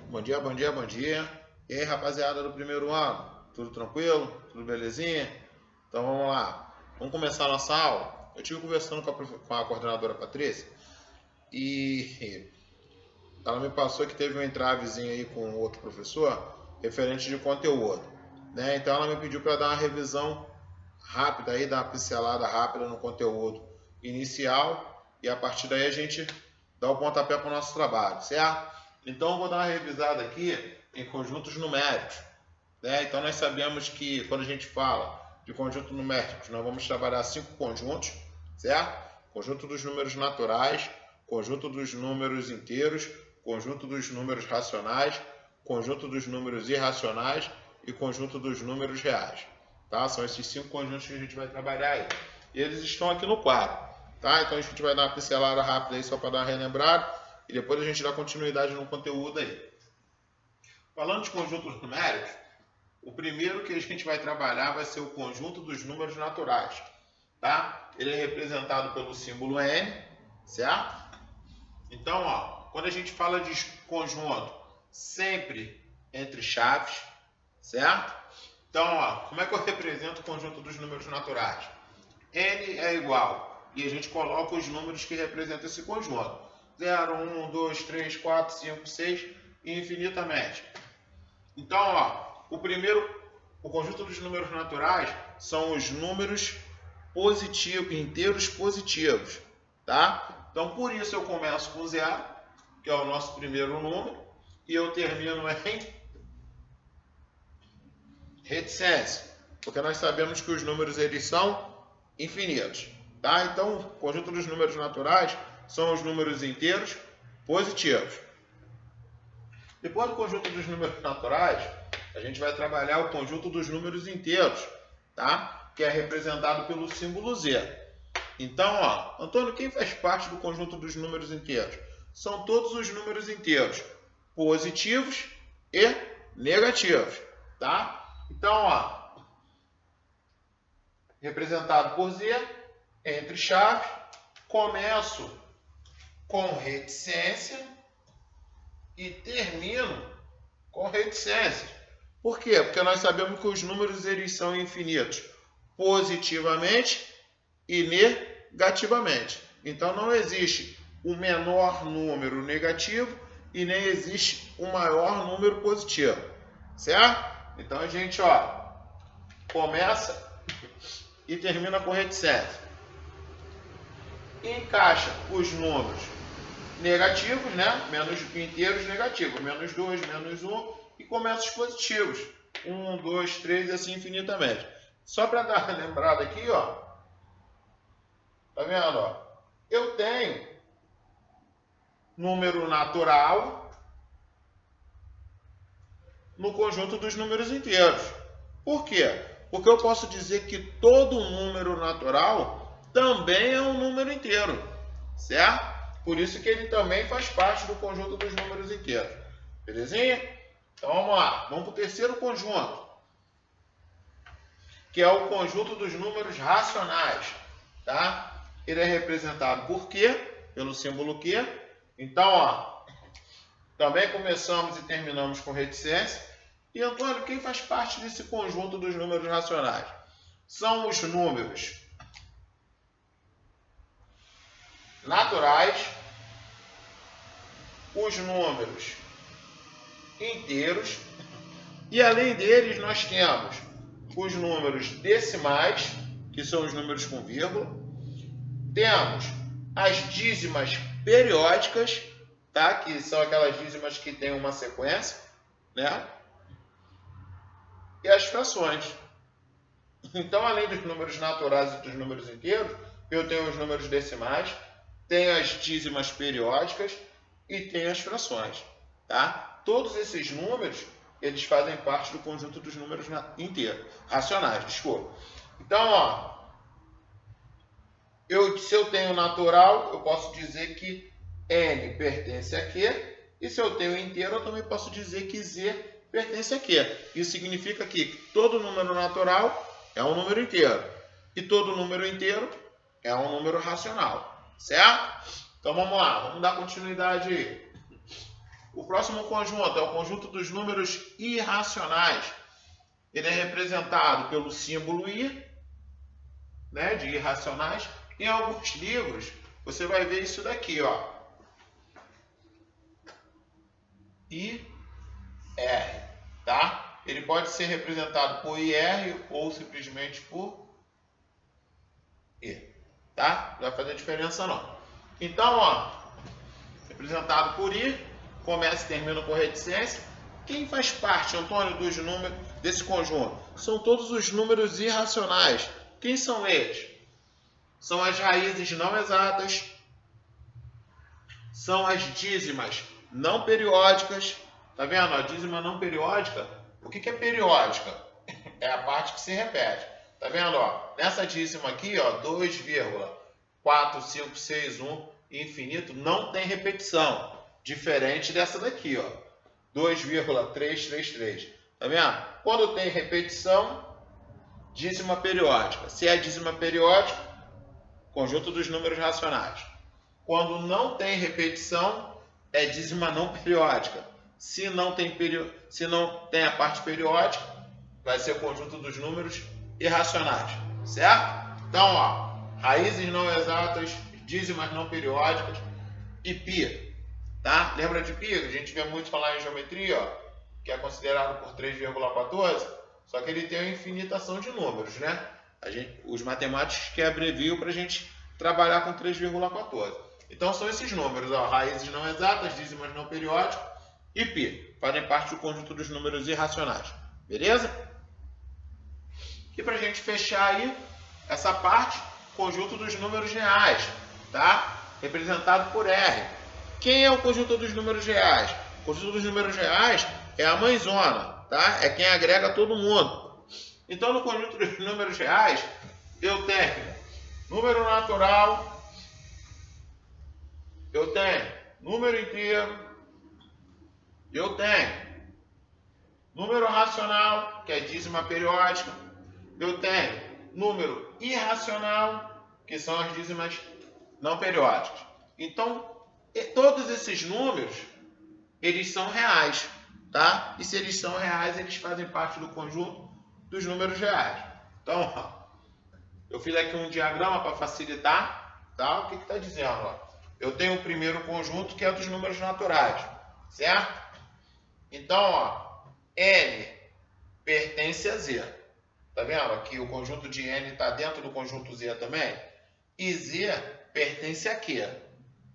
Bom dia, bom dia, bom dia. E aí, rapaziada do primeiro ano? Tudo tranquilo? Tudo belezinha? Então vamos lá. Vamos começar a nossa aula. Eu estive conversando com a coordenadora Patrícia e ela me passou que teve um entravezinho aí com outro professor referente de conteúdo, né? Então ela me pediu para dar uma revisão rápida aí, dar uma pincelada rápida no conteúdo inicial e a partir daí a gente dá o pontapé para o nosso trabalho, certo? Então eu vou dar uma revisada aqui em conjuntos numéricos, né? Então nós sabemos que quando a gente fala de conjuntos numéricos, nós vamos trabalhar 5 conjuntos, certo? Conjunto dos números naturais, conjunto dos números inteiros, conjunto dos números racionais, conjunto dos números irracionais e conjunto dos números reais. Tá? São esses 5 conjuntos que a gente vai trabalhar aí. E eles estão aqui no quadro. Tá? Então a gente vai dar uma pincelada rápida aí só para dar uma relembrada e depois a gente dá continuidade no conteúdo aí. Falando de conjuntos numéricos, o primeiro que a gente vai trabalhar vai ser o conjunto dos números naturais. Tá? Ele é representado pelo símbolo N, certo? Então, quando a gente fala de conjunto, sempre entre chaves, certo? Então, como é que eu represento o conjunto dos números naturais? N é igual, e a gente coloca os números que representam esse conjunto. 0, 1, 2, 3, 4, 5, 6 e infinitamente. Então, o conjunto dos números naturais são os números positivos, inteiros positivos, tá? Então, por isso eu começo com 0, que é o nosso primeiro número, e eu termino em reticência, porque nós sabemos que os números eles são infinitos, tá? Então, o conjunto dos números naturais são os números inteiros positivos. Depois do conjunto dos números naturais, a gente vai trabalhar o conjunto dos números inteiros, tá? Que é representado pelo símbolo Z. Então, Antônio, quem faz parte do conjunto dos números inteiros? São todos os números inteiros positivos e negativos, tá? Então, representado por Z, entre chaves, começo com reticência e termino com reticência. Por quê? Porque nós sabemos que os números eles são infinitos positivamente e negativamente. Então não existe o menor número negativo e nem existe o maior número positivo, certo? Então a gente começa e termina com reticência. Encaixa os números negativos, né? Menos inteiros negativos, menos 2, menos 1 e começa os positivos. 1, 2, 3 e assim infinitamente. Só para dar uma lembrada aqui, tá vendo? Eu tenho número natural no conjunto dos números inteiros. Por quê? Porque eu posso dizer que todo número natural também é um número inteiro, certo? Por isso que ele também faz parte do conjunto dos números inteiros. Belezinha? Então vamos lá. Vamos para o terceiro conjunto, que é o conjunto dos números racionais, tá? Ele é representado por Q, pelo símbolo Q. Então, também começamos e terminamos com reticência. E, Antônio, quem faz parte desse conjunto dos números racionais? São os números naturais, os números inteiros, e além deles nós temos os números decimais, que são os números com vírgula, temos as dízimas periódicas, tá? Que são aquelas dízimas que têm uma sequência, né? E as frações. Então, além dos números naturais e dos números inteiros, eu tenho os números decimais, tenho as dízimas periódicas e tenho as frações, tá? Todos esses números, eles fazem parte do conjunto dos números inteiros, racionais, desculpa. Então, se eu tenho natural, eu posso dizer que N pertence a Q, e se eu tenho inteiro, eu também posso dizer que Z pertence a Q. Isso significa que todo número natural é um número inteiro, e todo número inteiro é um número racional, certo? Então vamos lá, vamos dar continuidade aí. O próximo conjunto é o conjunto dos números irracionais. Ele é representado pelo símbolo I, né, de irracionais. Em alguns livros, você vai ver isso daqui, ó. IR, tá? Ele pode ser representado por IR ou simplesmente por E, tá? Não vai fazer diferença não. Então, ó, representado por I, começa e termina com reticência. Quem faz parte, Antônio, dos números desse conjunto? São todos os números irracionais. Quem são eles? São as raízes não exatas, são as dízimas não periódicas. Tá vendo? A dízima não periódica. O que é periódica? É a parte que se repete. Tá vendo? Ó, nessa dízima aqui, ó, 2,4561 infinito não tem repetição. Diferente dessa daqui, ó, 2,333. Tá vendo? Quando tem repetição, dízima periódica. Se é dízima periódica, conjunto dos números racionais. Quando não tem repetição, é dízima não periódica. Se não tem a parte periódica, vai ser o conjunto dos números irracionais, certo? Então, ó, raízes não exatas, dízimas não periódicas e π, tá? Lembra de π? A gente vê muito falar em geometria, ó, que é considerado por 3,14, só que ele tem uma infinitação de números, né? Os matemáticos que abreviam para a gente trabalhar com 3,14. Então são esses números, ó, raízes não exatas, dízimas não periódicas e π. Fazem parte do conjunto dos números irracionais. Beleza? E para a gente fechar aí essa parte, conjunto dos números reais, tá? Representado por R. Quem é o conjunto dos números reais? O conjunto dos números reais é a mãezona, tá? É quem agrega todo mundo. Então, no conjunto dos números reais, eu tenho número natural, eu tenho número inteiro, eu tenho número racional, que é dízima periódica, eu tenho número irracional, que são as dízimas não periódicas. Então, todos esses números, eles são reais, tá? E se eles são reais, eles fazem parte do conjunto dos números reais. Então, ó, eu fiz aqui um diagrama para facilitar, tá? O que está dizendo? Ó? Eu tenho o primeiro conjunto, que é dos números naturais, certo? Então, ó, N pertence a Z. Tá vendo? Aqui o conjunto de N está dentro do conjunto Z também. E Z pertence a Q.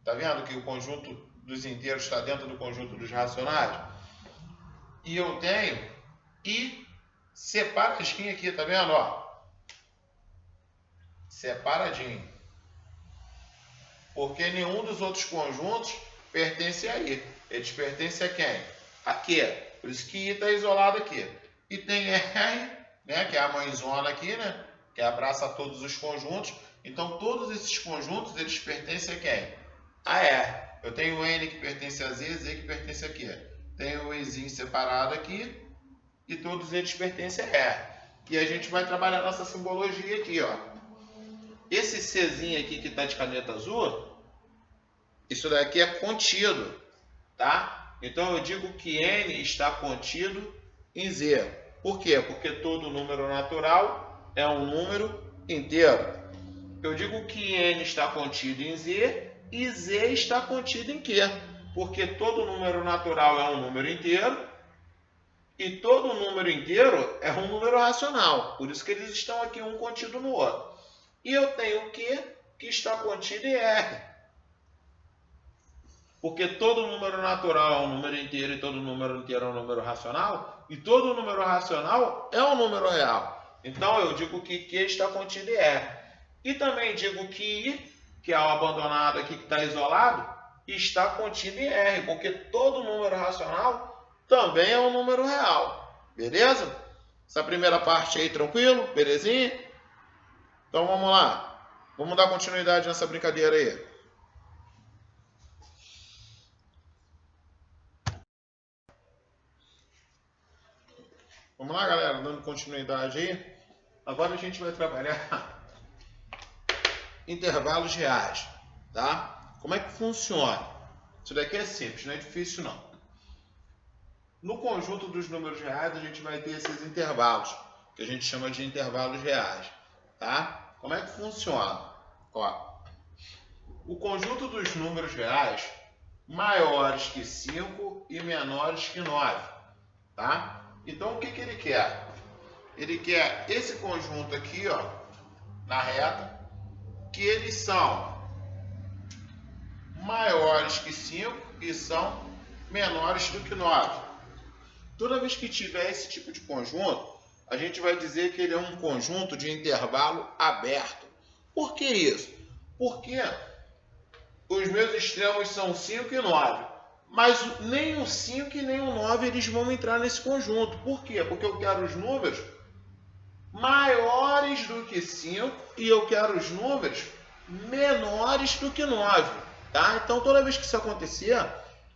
Tá vendo que o conjunto dos inteiros está dentro do conjunto dos racionais? E eu tenho I separadinho aqui, tá vendo? Ó, separadinho. Porque nenhum dos outros conjuntos pertence a I. Eles pertencem a quem? A Q. Por isso que I está isolado aqui. E tem R, né, que é a mãezona aqui, né, que abraça todos os conjuntos. Então, todos esses conjuntos, eles pertencem a quem? A R. Eu tenho o N que pertence a Z, Z que pertence a Q. Tenho o Ezinho separado aqui e todos eles pertencem a R. E a gente vai trabalhar nossa simbologia aqui, ó. Esse Czinho aqui que está de caneta azul, isso daqui é contido, tá? Então, eu digo que N está contido em Z. Por quê? Porque todo número natural é um número inteiro. Eu digo que N está contido em Z e Z está contido em Q. Porque todo número natural é um número inteiro e todo número inteiro é um número racional. Por isso que eles estão aqui um contido no outro. E eu tenho o Q que está contido em R. Porque todo número natural é um número inteiro e todo número inteiro é um número racional. E todo número racional é um número real. Então eu digo que Q está contido em R. E também digo que I, que é o abandonado aqui que está isolado, está contido em R. Porque todo número racional também é um número real. Beleza? Essa primeira parte aí tranquilo? Belezinha? Então vamos lá. Vamos dar continuidade nessa brincadeira aí. Vamos lá, galera, dando continuidade aí. Agora a gente vai trabalhar intervalos reais, tá? Como é que funciona? Isso daqui é simples, não é difícil não. No conjunto dos números reais, a gente vai ter esses intervalos, que a gente chama de intervalos reais, tá? Como é que funciona? Ó, o conjunto dos números reais maiores que 5 e menores que 9, tá? Então, o que ele quer? Ele quer esse conjunto aqui, ó, na reta, que eles são maiores que 5 e são menores do que 9. Toda vez que tiver esse tipo de conjunto, a gente vai dizer que ele é um conjunto de intervalo aberto. Por que isso? Porque os meus extremos são 5 e 9. Mas nem o 5 e nem o 9 eles vão entrar nesse conjunto. Por quê? Porque eu quero os números maiores do que 5 e eu quero os números menores do que 9. Tá? Então, toda vez que isso acontecer,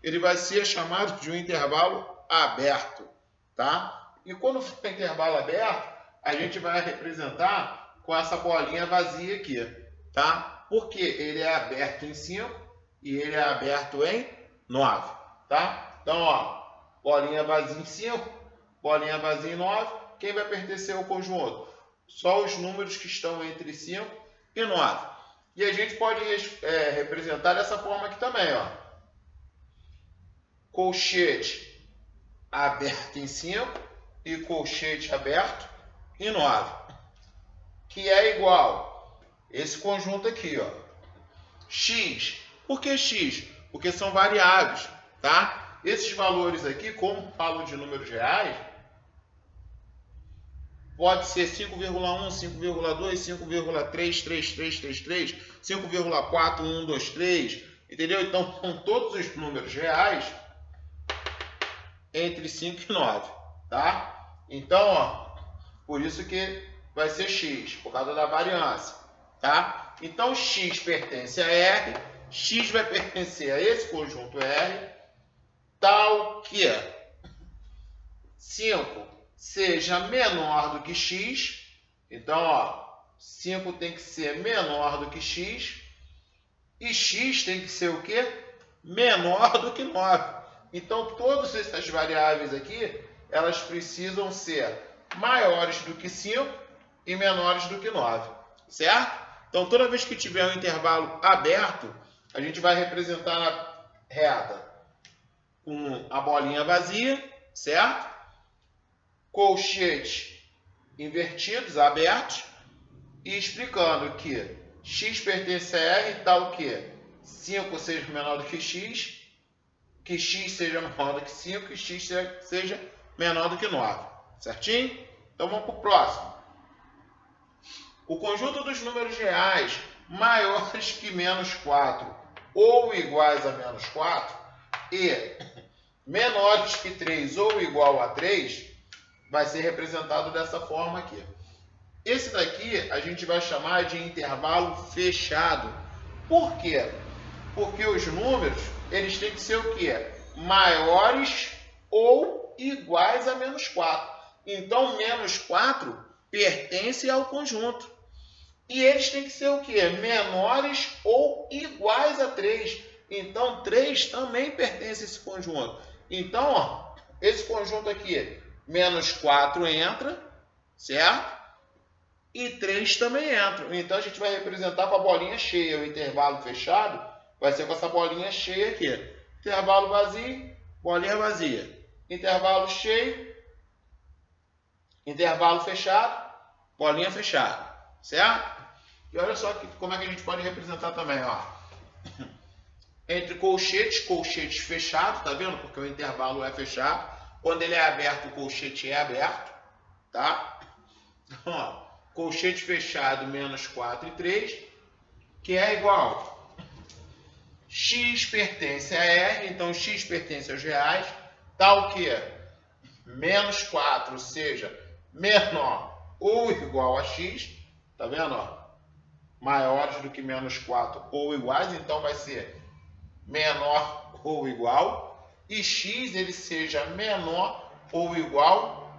ele vai ser chamado de um intervalo aberto. Tá? E quando for intervalo aberto, a gente vai representar com essa bolinha vazia aqui. Tá? Porque ele é aberto em 5 e ele é aberto em 9. Tá? Então, ó, bolinha vazia em 5, bolinha vazia em 9. Quem vai pertencer ao conjunto? Só os números que estão entre 5 e 9. E a gente pode representar dessa forma aqui também, ó. Colchete aberto em 5 e colchete aberto em 9. Que é igual esse conjunto aqui, ó. X. Por que X? Porque são variáveis, tá? Esses valores aqui, como falo de números reais, pode ser 5,1, 5,2, 5,33333, 5,4, 1, 2, 3, entendeu? Então, são todos os números reais entre 5 e 9, tá? Então, ó, por isso que vai ser X, por causa da variância, tá? Então, X pertence a R, X vai pertencer a esse conjunto R, tal que 5 seja menor do que x. Então, ó, 5 tem que ser menor do que x. E x tem que ser o quê? Menor do que 9. Então, todas essas variáveis aqui, elas precisam ser maiores do que 5 e menores do que 9. Certo? Então, toda vez que tiver um intervalo aberto, a gente vai representar na reta com a bolinha vazia, certo? Colchetes invertidos, abertos, e explicando que x pertence a R, tal que 5 seja menor do que x seja menor do que 5, que x seja menor do que 9. Certinho? Então vamos para o próximo. O conjunto dos números reais maiores que menos 4 ou iguais a menos 4 e menores que 3 ou igual a 3 vai ser representado dessa forma aqui. Esse daqui a gente vai chamar de intervalo fechado. Por quê? Porque os números, eles têm que ser o quê? Maiores ou iguais a menos 4. Então, menos 4 pertence ao conjunto. E eles têm que ser o quê? Menores ou iguais a 3. Então, 3 também pertence a esse conjunto. Então, ó, esse conjunto aqui, menos 4 entra, certo? E 3 também entra. Então, a gente vai representar com a bolinha cheia. O intervalo fechado vai ser com essa bolinha cheia aqui. Intervalo vazio, bolinha vazia. Intervalo cheio, intervalo fechado, bolinha fechada. Certo? E olha só como é que a gente pode representar também, ó. Entre colchetes fechados, tá vendo? Porque o intervalo é fechado. Quando ele é aberto, o colchete é aberto, tá? Então, ó, colchete fechado, menos 4 e 3, que é igual. X pertence a R, então X pertence aos reais, tal que menos 4 seja menor ou igual a X, tá vendo? Ó? Maiores do que menos 4 ou iguais, então vai ser menor ou igual. E x ele seja menor ou igual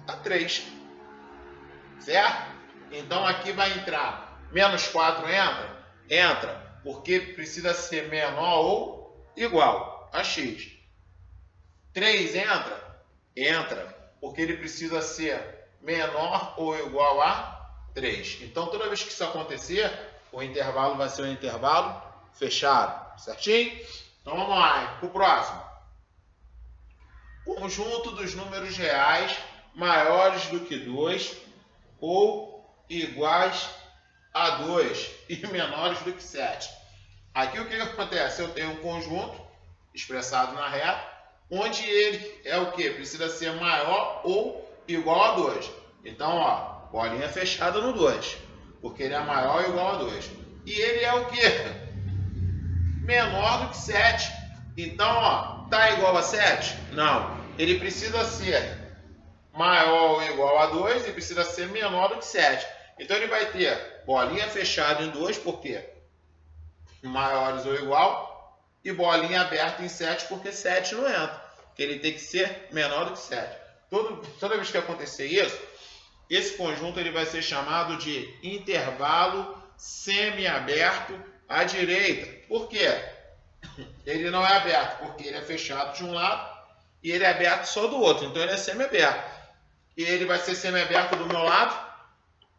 a 3. Certo? Então aqui vai entrar menos 4 entra? Entra, porque precisa ser menor ou igual a x. 3 entra? Entra, porque ele precisa ser menor ou igual a 3. Então, toda vez que isso acontecer, o intervalo vai ser um intervalo fechado, certinho? Então, vamos lá, para o próximo. Conjunto dos números reais maiores do que 2 ou iguais a 2 e menores do que 7. Aqui o que acontece? Eu tenho um conjunto expressado na reta, onde ele é o que? Precisa ser maior ou igual a 2. Então, ó, bolinha fechada no 2, porque ele é maior ou igual a 2. E ele é o que? Menor do que 7. Então, ó, tá igual a 7? Não. Ele precisa ser maior ou igual a 2 e precisa ser menor do que 7. Então, ele vai ter bolinha fechada em 2, porque maiores ou igual, e bolinha aberta em 7, porque 7 não entra. Porque ele tem que ser menor do que 7. Toda vez que acontecer isso, esse conjunto ele vai ser chamado de intervalo semi-aberto à direita. Por quê? Ele não é aberto, porque ele é fechado de um lado e ele é aberto só do outro. Então ele é semi-aberto. E ele vai ser semi-aberto do meu lado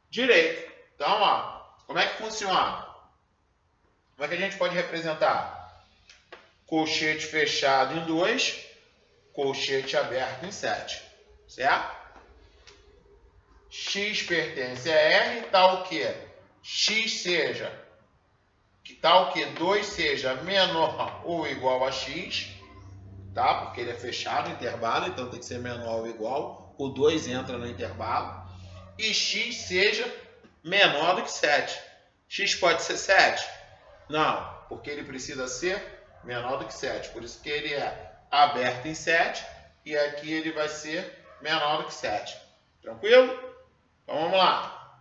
direito. Então, ó, como é que funciona? Como é que a gente pode representar? Colchete fechado em 2, colchete aberto em 7. Certo? X pertence a R, tal que X seja, tal que 2 seja menor ou igual a X, tá? Porque ele é fechado, intervalo, então tem que ser menor ou igual. O 2 entra no intervalo. E X seja menor do que 7. X pode ser 7? Não, porque ele precisa ser menor do que 7. Por isso que ele é aberto em 7 e aqui ele vai ser menor do que 7. Tranquilo? Então vamos lá.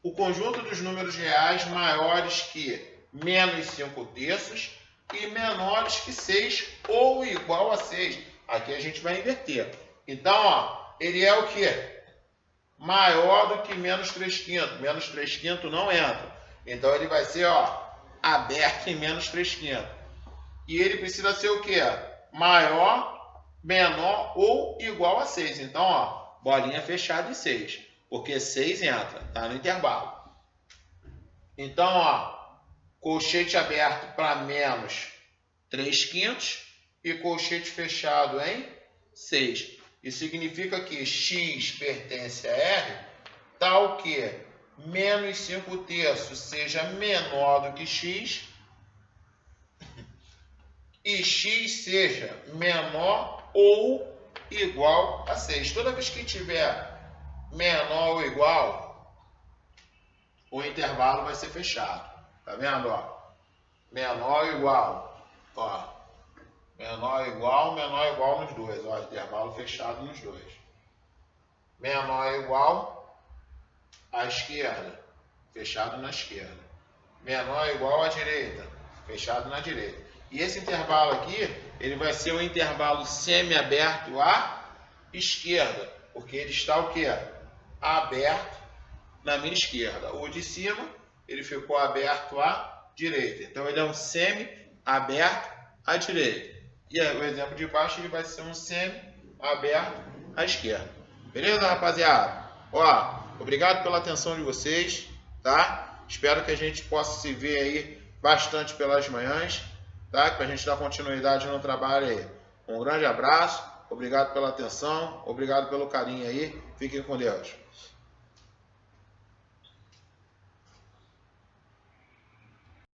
O conjunto dos números reais maiores que menos 5 terços e menores que 6 ou igual a 6. Aqui a gente vai inverter. Então, ó, ele é o quê? Maior do que menos 3 quintos. Menos 3 quintos não entra. Então ele vai ser, ó, aberto em menos 3 quintos. E ele precisa ser o quê? Maior, menor ou igual a 6. Então, ó, bolinha fechada em 6, porque 6 entra, tá no intervalo. Então, ó, colchete aberto para menos 3 quintos e colchete fechado em 6. Isso significa que X pertence a R, tal que menos 5 terços seja menor do que X e X seja menor ou igual a 6. Toda vez que tiver menor ou igual, o intervalo vai ser fechado. Tá vendo? Ó? Menor ou igual. Ó. Menor ou igual nos dois. Ó, intervalo fechado nos dois. Menor ou igual à esquerda. Fechado na esquerda. Menor ou igual à direita. Fechado na direita. E esse intervalo aqui, ele vai ser um intervalo semi-aberto à esquerda, porque ele está o quê? Aberto na minha esquerda. O de cima, ele ficou aberto à direita. Então, ele é um semi-aberto à direita. E o exemplo de baixo, ele vai ser um semi-aberto à esquerda. Beleza, rapaziada? Ó, obrigado pela atenção de vocês, tá? Espero que a gente possa se ver aí bastante pelas manhãs, tá? Para a gente dar continuidade no trabalho aí. Um grande abraço, obrigado pela atenção, obrigado pelo carinho aí. Fiquem com Deus.